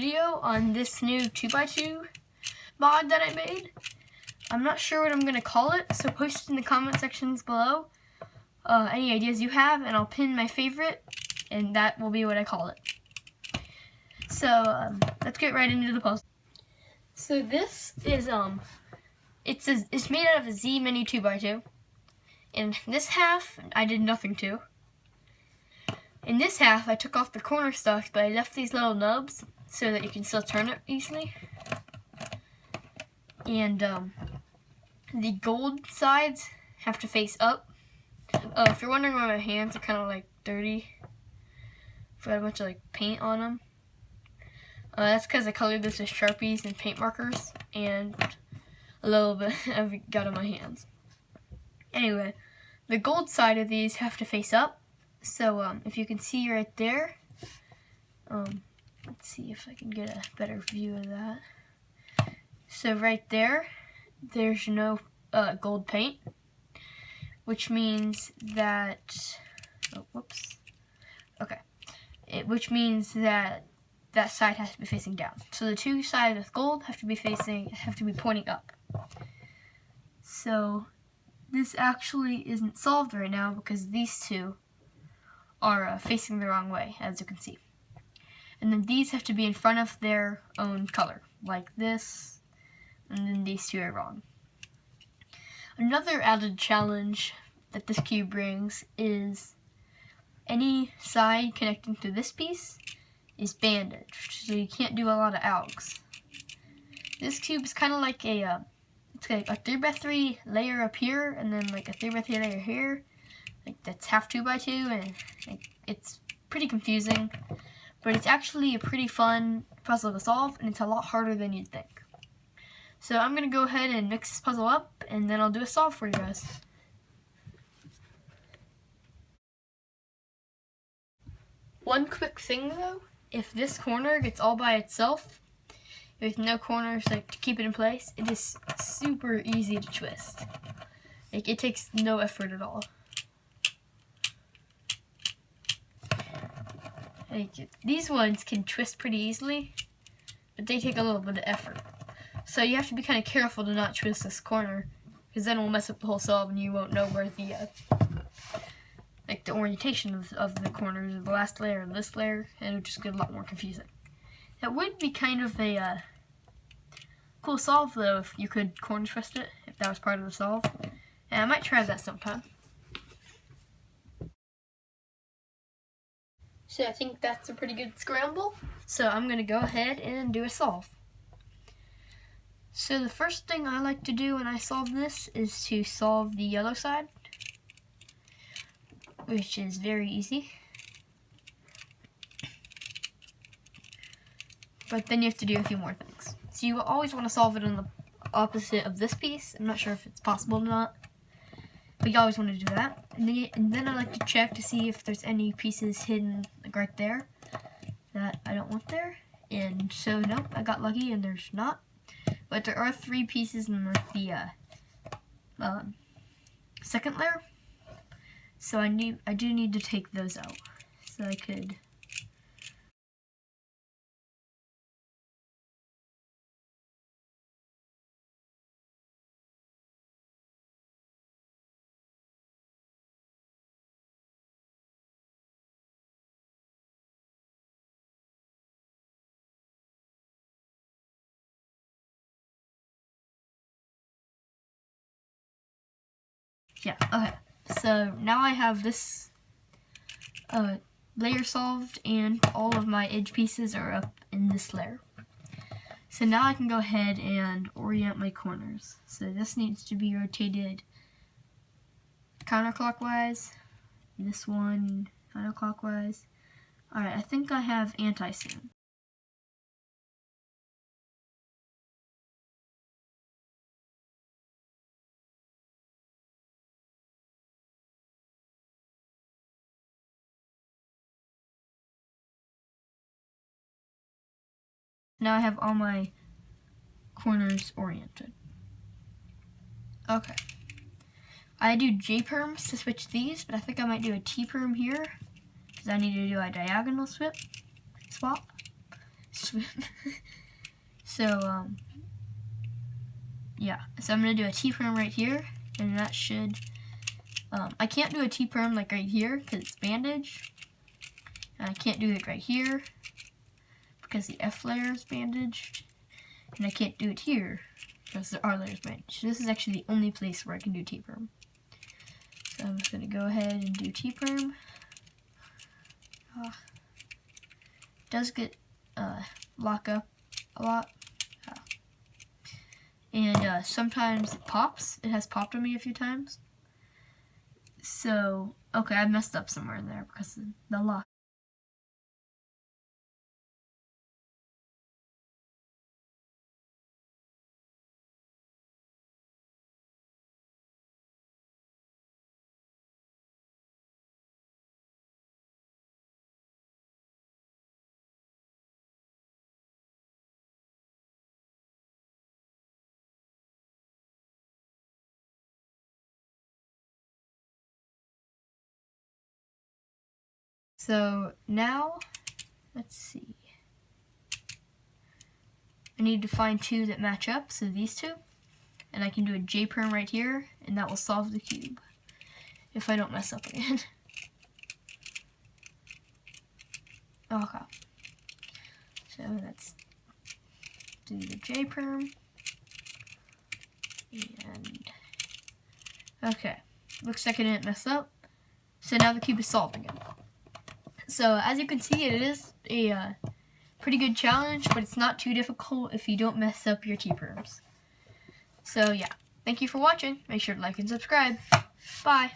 Video on this new 2x2 mod that I made. I'm not sure what I'm going to call it, so post in the comment sections below any ideas you have, and I'll pin my favorite, and that will be what I call it. So let's get right into the puzzle. So this is it's made out of a Z Mini 2x2, and this half I did nothing to. In this half I took off the corner stuff, but I left these little nubs so that you can still turn it easily. And the gold sides have to face up. If you're wondering why my hands are kind of like dirty, I've got a bunch of like paint on them. That's because I colored this with Sharpies and paint markers, and a little bit I've got on my hands. Anyway, the gold side of these have to face up. So if you can see right there, let's see if I can get a better view of that. So right there, there's no gold paint, which means that, which means that that side has to be facing down. So the two sides with gold have to be pointing up. So this actually isn't solved right now because these two are facing the wrong way, as you can see. And then these have to be in front of their own color, like this, and then these two are wrong. Another added challenge that this cube brings is any side connecting to this piece is bandaged, so you can't do a lot of algs. This cube is kind of like it's like a 3x3 layer up here, and then like a 3x3 layer here. Like that's half 2x2, and like, it's pretty confusing, but it's actually a pretty fun puzzle to solve, and it's a lot harder than you'd think. So I'm gonna go ahead and mix this puzzle up, and then I'll do a solve for you guys. One quick thing though, if this corner gets all by itself, with no corners like to keep it in place, it is super easy to twist. Like it takes no effort at all. Like, these ones can twist pretty easily, but they take a little bit of effort. So you have to be kind of careful to not twist this corner, because then it will mess up the whole solve and you won't know where the the orientation of the corners of the last layer and this layer, and it would just get a lot more confusing. That would be kind of a cool solve though, if you could corner twist it, if that was part of the solve. And I might try that sometime. So I think that's a pretty good scramble. So I'm going to go ahead and do a solve. So the first thing I like to do when I solve this is to solve the yellow side, which is very easy. But then you have to do a few more things. So you always want to solve it on the opposite of this piece. I'm not sure if it's possible or not, but you always want to do that. And then I like to check to see if there's any pieces hidden like right there that I don't want there. And so nope, I got lucky and there's not. But there are 3 pieces in the second layer. So I do need to take those out. So I could okay. So now I have this layer solved, and all of my edge pieces are up in this layer. So now I can go ahead and orient my corners. So this needs to be rotated counterclockwise, this one counterclockwise. Alright, I think I have anti-sand. Now I have all my corners oriented. Okay. I do J-perms to switch these, but I think I might do a T-perm here, because I need to do a diagonal swap. swim. So, yeah. So I'm going to do a T-perm right here, and that should, I can't do a T-perm like right here because it's bandage. And I can't do it right here because the F layer is bandaged. And I can't do it here because the R layer is bandaged. So this is actually the only place where I can do T-perm. So I'm just going to go ahead and do T-perm. Does get lock up a lot. And sometimes it pops. It has popped on me a few times. So, okay, I messed up somewhere in there because of the lock. So now, let's see. I need to find two that match up, so these two. And I can do a J-perm right here, and that will solve the cube. If I don't mess up again. Okay. So let's do the J-perm. And, okay. Looks like I didn't mess up. So now the cube is solved again. So as you can see, it is a pretty good challenge, but it's not too difficult if you don't mess up your T-perms. So yeah, thank you for watching. Make sure to like and subscribe. Bye.